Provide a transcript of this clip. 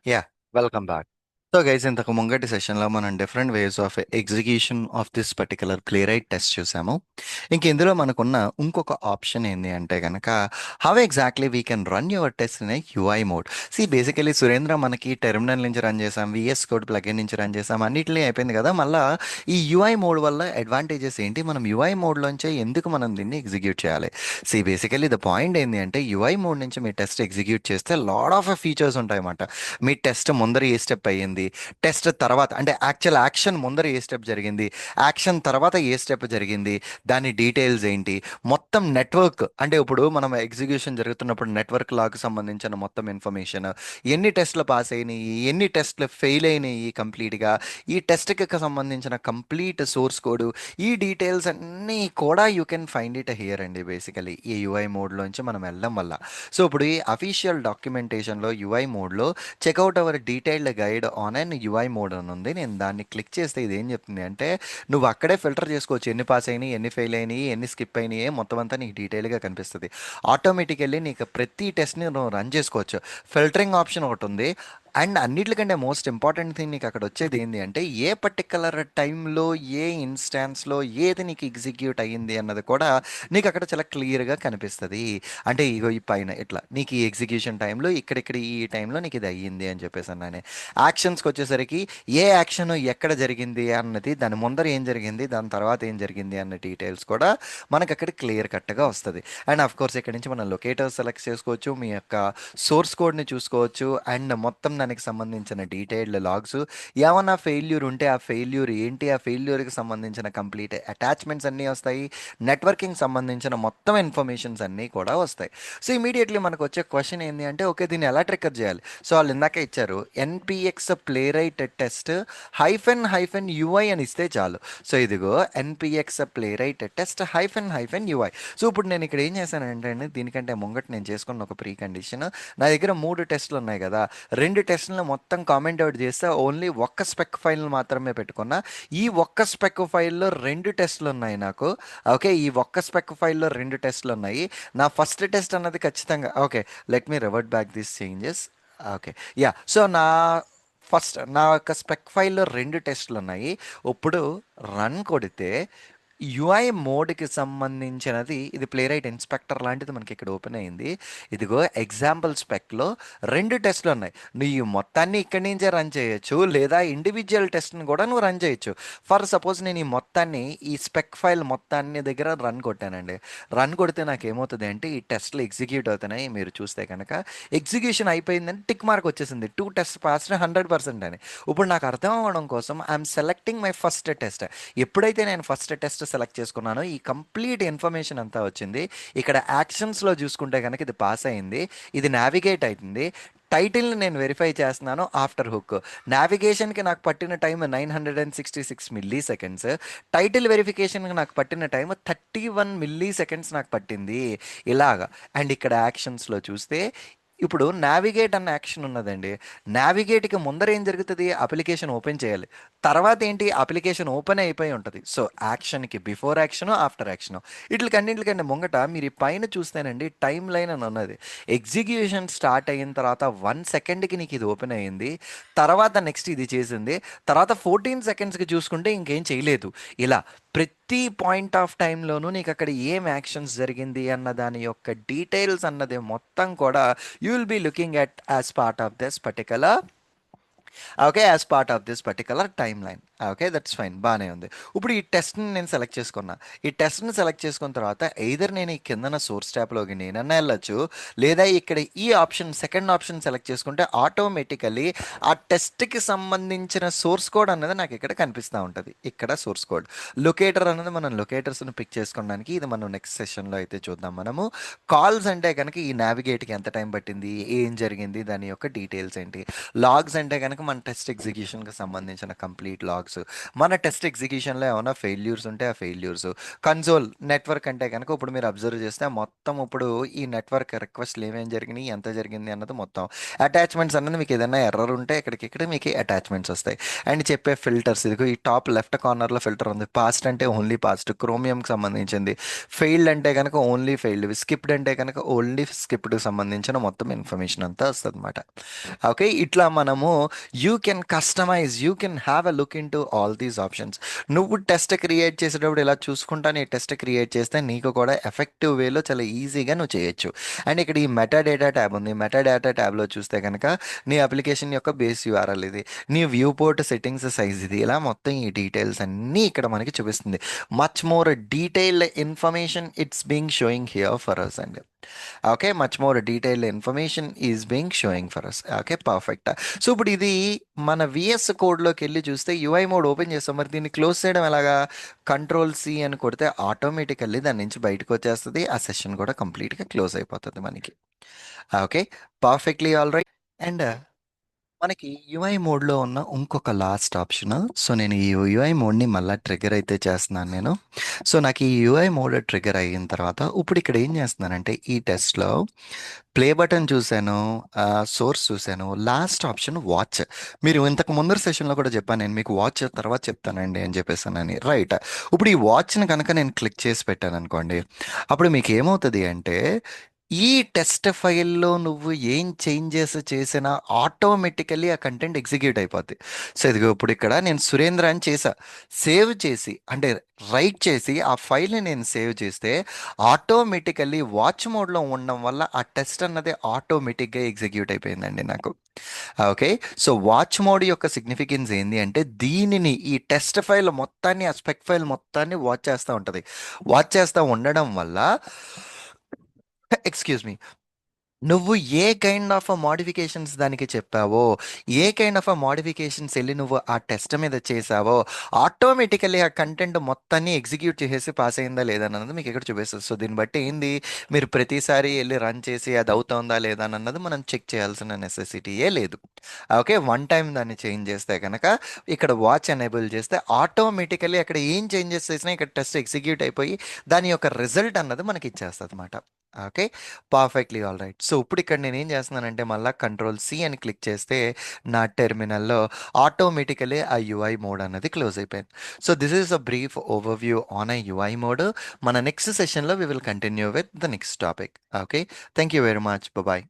Yeah, welcome back. So guys ఇంతకు ముంగటి సెషన్లో మనం different ways of execution of this particular ప్లేరైట్ test చూసాము. ఇంక ఇందులో మనకున్న ఇంకొక ఆప్షన్ ఏంటి అంటే కనుక how exactly we can run your test in a UI mode. Basically Surendra మనకి టెర్మినల్ నుంచి రన్ చేసాం, విఎస్ కోడ్ ప్లగిన్ నుంచి రన్ చేసాం, అన్నిటినీ అయిపోయింది కదా. మళ్ళీ ఈ యూఐ మోడ్ వల్ల అడ్వాంటేజెస్ ఏంటి, మనం యూఐ మోడ్లోంచే ఎందుకు మనం దీన్ని ఎగ్జిక్యూట్ చేయాలి. బేసికలీ ద పాయింట్ ఏంటి అంటే యూఐ మోడ్ నుంచి మీ టెస్ట్ ఎగ్జిక్యూట్ చేస్తే లాట్ ఆఫ్ ఫీచర్స్ ఉంటాయన్నమాట. మీ టెస్ట్ ముందర ఏ స్టెప్ అయ్యింది, టెస్ట్ తర్వాత అంటే యాక్షన్ ముందర ఏ స్టెప్ జరిగింది, యాక్షన్ తర్వాత ఏ స్టెప్ జరిగింది, దాని డీటెయిల్స్ ఏంటి, మొత్తం నెట్వర్క్ అంటే ఇప్పుడు మనం ఎగ్జిక్యూషన్ జరుగుతున్నప్పుడు నెట్వర్క్ లాగా సంబంధించిన మొత్తం ఇన్ఫర్మేషన్, ఎన్ని టెస్ట్లు పాస్ అయినాయి, ఎన్ని టెస్ట్లు ఫెయిల్ అయినాయి కంప్లీట్గా, ఈ టెస్ట్కి సంబంధించిన కంప్లీట్ సోర్స్ కోడ్, ఈ డీటెయిల్స్ అన్నీ కూడా you can find it here అండి. బేసికలీ ఈ యూఐ మోడ్లోంచి మనం వెళ్ళడం వల్ల ఇప్పుడు ఈ అఫీషియల్ డాక్యుమెంటేషన్లో యూఐ మోడ్లో check out our detailed guide on and UI mode అని ఉంది. నేను దాన్ని క్లిక్ చేస్తే ఇది ఏం చెప్తుంది అంటే నువ్వు అక్కడే ఫిల్టర్ చేసుకోవచ్చు, ఎన్ని పాస్ అయినాయి, ఎన్ని ఫెయిల్ అయినాయి, ఎన్ని స్కిప్ అయినాయి, మొత్తం అంతా నీకు డీటెయిల్గా కనిపిస్తుంది. ఆటోమేటికల్లీ నీకు ప్రతి టెస్ట్ని నువ్వు రన్ చేసుకోవచ్చు. ఫిల్టరింగ్ ఆప్షన్ ఒకటి ఉంది. అండ్ అన్నిటికంటే మోస్ట్ ఇంపార్టెంట్ థింగ్ నీకు అక్కడ వచ్చేది ఏంటి అంటే ఏ పర్టికులర్ టైంలో ఏ ఇన్స్టాన్స్లో ఏది నీకు ఎగ్జిక్యూట్ అయ్యింది అన్నది కూడా నీకు అక్కడ చాలా క్లియర్గా కనిపిస్తుంది. అంటే ఇగో ఈ పైన ఇట్లా నీకు ఈ ఎగ్జిక్యూషన్ టైంలో ఇక్కడిక్కడ ఈ టైంలో నీకు ఇది అయ్యింది అని చెప్పేసి అన్నానే. యాక్షన్స్కి వచ్చేసరికి ఏ యాక్షన్ ఎక్కడ జరిగింది అన్నది, దాని ముందర ఏం జరిగింది, దాని తర్వాత ఏం జరిగింది అన్న డీటెయిల్స్ కూడా మనకు అక్కడ క్లియర్ కట్గా వస్తుంది. అండ్ ఆఫ్ కోర్స్ ఇక్కడ నుంచి మనం లొకేటర్ సెలెక్ట్ చేసుకోవచ్చు, మీ యొక్క సోర్స్ కోడ్ని చూసుకోవచ్చు, అండ్ మొత్తం దానికి సంబంధించిన డీటెయిల్డ్ లాగ్స్, ఏమన్నా ఫెయిల్యూర్ ఉంటే ఆ ఫెయిల్యూర్ ఏంటి, ఆ ఫెయిల్యూర్కి సంబంధించిన కంప్లీట్ అటాచ్మెంట్స్ అన్నీ వస్తాయి, నెట్వర్కింగ్ సంబంధించిన మొత్తం ఇన్ఫర్మేషన్స్ అన్నీ కూడా వస్తాయి. ఇమీడియట్లీ మనకు వచ్చే క్వశ్చన్ ఏంటి అంటే ఓకే దీన్ని ఎలా ట్రిక్కర్ చేయాలి. వాళ్ళు ఇందాక ఇచ్చారు NPX playwright test hyphen hyphen UI అని ఇస్తే చాలు. ఇదిగో NPX playwright test hyphen hyphen UI. ఇప్పుడు నేను ఇక్కడ ఏం చేశానంటే అండి, దీనికంటే ముంగట నేను చేసుకున్న ఒక ప్రీ కండిషన్, నా దగ్గర 3 టెస్టులు ఉన్నాయి కదా, 2 టెస్టులను మొత్తం కామెంట్ అవుట్ చేస్తే ఓన్లీ ఒక్క స్పెక్ ఫైల్ మాత్రమే పెట్టుకున్నా. ఈ ఒక్క స్పెక్ ఫైల్లో 2 టెస్టులు ఉన్నాయి నాకు. ఓకే, ఈ ఒక్క స్పెక్ ఫైల్లో 2 టెస్టులు ఉన్నాయి. నా ఫస్ట్ టెస్ట్ అన్నది ఖచ్చితంగా okay. Let me revert back this changes. Okay, yeah. నా యొక్క స్పెక్ ఫైల్లో 2 టెస్టులు ఉన్నాయి. ఇప్పుడు రన్ కొడితే యుఐ మోడ్కి సంబంధించినది ఇది ప్లే రైట్ ఇన్స్పెక్టర్ లాంటిది మనకి ఇక్కడ ఓపెన్ అయింది. ఇదిగో ఎగ్జాంపుల్ స్పెక్లో 2 టెస్ట్లు ఉన్నాయి. నువ్వు ఈ మొత్తాన్ని ఇక్కడి నుంచే రన్ చేయొచ్చు, లేదా ఇండివిజువల్ టెస్ట్ని కూడా నువ్వు రన్ చేయొచ్చు. ఫర్ సపోజ్ నేను ఈ మొత్తాన్ని ఈ స్పెక్ ఫైల్ మొత్తాన్ని దగ్గర రన్ కొట్టానండి. రన్ కొడితే నాకు ఏమవుతుంది అంటే ఈ టెస్ట్లు ఎగ్జిక్యూట్ అవుతున్నాయి. మీరు చూస్తే కనుక ఎగ్జిక్యూషన్ అయిపోయిందని టిక్ మార్క్ వచ్చేసింది, 2 టెస్ట్ పాస్ 100% అని. ఇప్పుడు నాకు అర్థం అవ్వడం కోసం I'm selecting my first test. ఎప్పుడైతే నేను ఫస్ట్ టెస్ట్ సెలెక్ట్ చేసుకున్నానో ఈ కంప్లీట్ ఇన్ఫర్మేషన్ అంతా వచ్చింది. ఇక్కడ యాక్షన్స్లో చూసుకుంటే కనుక ఇది పాస్ అయింది, ఇది నావిగేట్ అవుతుంది. టైటిల్ని నేను వెరిఫై చేస్తున్నాను ఆఫ్టర్ హుక్. నావిగేషన్కి నాకు పట్టిన టైం 966 మిల్లీ సెకండ్స్. టైటిల్ వెరిఫికేషన్కి నాకు పట్టిన టైం 31 మిల్లీ సెకండ్స్ నాకు పట్టింది. ఇలాగా. అండ్ ఇక్కడ యాక్షన్స్లో చూస్తే ఇప్పుడు నావిగేట్ అన్న యాక్షన్ ఉన్నదండి. నావిగేట్కి ముందర ఏం జరుగుతుంది, అప్లికేషన్ ఓపెన్ చేయాలి. తర్వాత ఏంటి, అప్లికేషన్ ఓపెన్ అయిపోయి ఉంటుంది. యాక్షన్కి బిఫోర్ యాక్షన్, ఆఫ్టర్ యాక్షన్, వీటికన్నింటికంటే ముంగట మీరు ఈ పైన చూస్తేనండి టైం లైన్ అని ఉన్నది. ఎగ్జిక్యూషన్ స్టార్ట్ అయిన తర్వాత 1 సెకండ్కి నీకు ఇది ఓపెన్ అయ్యింది, తర్వాత నెక్స్ట్ ఇది చేసింది, తర్వాత 14 సెకండ్స్కి చూసుకుంటే ఇంకేం చేయలేదు. ఇలా ప్రతి పాయింట్ ఆఫ్ టైంలోనూ నీకు అక్కడ ఏం యాక్షన్స్ జరిగింది అన్న దాని యొక్క డీటెయిల్స్ అన్నది మొత్తం కూడా you will be looking at as part of this particular, okay, as part of this particular timeline. Okay, that's fine, బాగానే ఉంది. ఇప్పుడు ఈ టెస్ట్ని నేను సెలెక్ట్ చేసుకున్నా. ఈ టెస్ట్ని సెలెక్ట్ చేసుకున్న తర్వాత ఎయిదర్ నేను ఈ కిందన సోర్స్ ట్యాబ్లోకి నేనన్నా వెళ్ళొచ్చు, లేదా ఇక్కడ ఈ ఆప్షన్ సెకండ్ ఆప్షన్ సెలెక్ట్ చేసుకుంటే ఆటోమేటికలీ ఆ టెస్ట్కి సంబంధించిన సోర్స్ కోడ్ అన్నది నాకు ఇక్కడ కనిపిస్తూ ఉంటుంది. ఇక్కడ సోర్స్ కోడ్ లొకేటర్ అన్నది మనం లొకేటర్స్ని పిక్ చేసుకోవడానికి ఇది మనం నెక్స్ట్ సెషన్లో అయితే చూద్దాం. మనము కాల్స్ అంటే కనుక ఈ నావిగేట్కి ఎంత టైం పట్టింది, ఏం జరిగింది, దాని యొక్క డీటెయిల్స్ ఏంటి. లాగ్స్ అంటే కనుక కనుక మన టెస్ట్ ఎగ్జిక్యూషన్కి సంబంధించిన కంప్లీట్ లాగ్స్, మన టెస్ట్ ఎగ్జిక్యూషన్లో ఏమైనా ఫెయిల్యూర్స్ ఉంటే ఆ ఫెయిల్యూర్స్, కన్సోల్ నెట్వర్క్ అంటే కనుక ఇప్పుడు మీరు అబ్జర్వ్ చేస్తే మొత్తం ఇప్పుడు ఈ నెట్వర్క్ రిక్వెస్ట్లు ఏమేమి జరిగినాయి, ఎంత జరిగింది అన్నది మొత్తం అటాచ్మెంట్స్ అన్నది మీకు ఏదైనా ఎర్రర్ ఉంటే ఇక్కడ మీకు అటాచ్మెంట్స్ వస్తాయి. అండ్ చెప్పే ఫిల్టర్స్, ఇదిగో ఈ టాప్ లెఫ్ట్ కార్నర్లో ఫిల్టర్ ఉంది. పాస్ట్ అంటే ఓన్లీ పాస్ట్, క్రోమియంకి సంబంధించింది. ఫెయిల్డ్ అంటే కనుక ఓన్లీ ఫెయిల్డ్, స్కిప్డ్ అంటే కనుక ఓన్లీ స్కిప్డ్కి సంబంధించిన మొత్తం ఇన్ఫర్మేషన్ అంతా వస్తుంది అనమాట. ఓకే, ఇట్లా మనము you can customize, you can have a look into all these options. నువ్వు టెస్ట్ క్రియేట్ చేసేటప్పుడు ఇలా చూసుకుంటా నీ టెస్ట్ క్రియేట్ చేస్తే నీకు కూడా ఎఫెక్టివ్ వేలో చాలా ఈజీగా నువ్వు చేయొచ్చు. అండ్ ఇక్కడ ఈ మెటా డేటా ట్యాబ్ ఉంది. మెటా డేటా ట్యాబ్లో చూస్తే కనుక నీ అప్లికేషన్ యొక్క బేస్ యూఆర్ఎల్ ఇది, నీ వ్యూ పోర్ట్ సెట్టింగ్స్ సైజ్ ఇది, ఇలా మొత్తం ఈ డీటెయిల్స్ అన్నీ ఇక్కడ మనకి చూపిస్తుంది. Much more detailed information it's being showing here for us అండి. Okay, much more detailed information is being showing for us. Okay, perfect. So ఇప్పుడు ఇది మన విఎస్ కోడ్లోకి వెళ్ళి చూస్తే యూఐ మోడ్ ఓపెన్ చేస్తాం. మరి దీన్ని క్లోజ్ చేయడం ఎలాగా? కంట్రోల్ C అని కొడితే ఆటోమేటికల్లీ దాని నుంచి బయటకు వచ్చేస్తుంది. ఆ సెషన్ కూడా కంప్లీట్గా క్లోజ్ అయిపోతుంది మనకి. Okay, perfectly all right. And మనకి యుఐ మోడ్లో ఉన్న ఇంకొక లాస్ట్ ఆప్షన్. సో నేను ఈ యుఐ మోడ్ని మళ్ళీ ట్రిగర్ అయితే చేస్తున్నాను నేను. సో నాకు ఈ యుఐ మోడ్ ట్రిగర్ అయిన తర్వాత ఇప్పుడు ఇక్కడ ఏం చేస్తున్నానంటే ఈ టెస్ట్లో ప్లే బటన్ చూశాను, సోర్స్ చూశాను, లాస్ట్ ఆప్షన్ వాచ్. మీరు ఇంతకు ముందర సెషన్లో కూడా చెప్పాను నేను మీకు, వాచ్ తర్వాత చెప్తానండి అని చెప్పేసానని. రైట్, ఇప్పుడు ఈ వాచ్ని కనుక నేను క్లిక్ చేసి పెట్టాను అనుకోండి, అప్పుడు మీకు ఏమవుతుంది అంటే ఈ టెస్ట్ ఫైల్లో నువ్వు ఏం చేంజెస్ చేసినా ఆటోమేటికల్లీ ఆ కంటెంట్ ఎగ్జిక్యూట్ అయిపోద్ది. సో ఇదిగో ఇప్పుడు ఇక్కడ నేను సురేంద్ర అని చేసా, సేవ్ చేసి అంటే రైట్ చేసి ఆ ఫైల్ని నేను సేవ్ చేస్తే ఆటోమేటికల్లీ వాచ్ మోడ్లో ఉండడం వల్ల ఆ టెస్ట్ అన్నది ఆటోమేటిక్గా ఎగ్జిక్యూట్ అయిపోయిందండి నాకు. ఓకే, సో వాచ్ మోడ్ యొక్క సిగ్నిఫికెన్స్ ఏంటి అంటే దీనిని ఈ టెస్ట్ ఫైల్ మొత్తాన్ని, ఆ స్పెక్ ఫైల్ మొత్తాన్ని వాచ్ చేస్తూ ఉంటుంది. వాచ్ చేస్తూ ఉండడం వల్ల, ఎక్స్క్యూజ్ మీ, నువ్వు ఏ కైండ్ ఆఫ్ మోడిఫికేషన్స్ దానికి చెప్పావో, ఏ కైండ్ ఆఫ్ మోడిఫికేషన్స్ వెళ్ళి నువ్వు ఆ టెస్ట్ మీద చేసావో ఆటోమేటికల్లీ ఆ కంటెంట్ మొత్తాన్ని ఎగ్జిక్యూట్ చేసేసి పాస్ అయిందా లేదా అన్నది మీకు ఇక్కడ చూపిస్తుంది. సో దీన్ని బట్టి ఏంది, మీరు ప్రతిసారి వెళ్ళి రన్ చేసి అది అవుతుందా లేదా అన్నది మనం చెక్ చేయాల్సిన నెసెసిటీయే లేదు. ఓకే, వన్ టైం దాన్ని చేంజ్ చేస్తే కనుక ఇక్కడ వాచ్ ఎనేబుల్ చేస్తే ఆటోమేటికల్లీ అక్కడ ఏం చేంజెస్ చేసినా ఇక్కడ టెస్ట్ ఎగ్జిక్యూట్ అయిపోయి దాని యొక్క రిజల్ట్ అన్నది మనకి ఇచ్చేస్తుంది అనమాట. Okay, perfectly all right. So ఇప్పుడు ఇక్కడ నేను ఏం చేస్తున్నానంటే మళ్ళీ కంట్రోల్ C అని క్లిక్ చేస్తే నా టెర్మినల్లో ఆటోమేటికలీ ఆ యుఐ మోడ్ అన్నది క్లోజ్ అయిపోయింది. So this is a brief overview on a UI mode. మన నెక్స్ట్ సెషన్లో we will continue with the next topic. Okay, thank you very much, bye.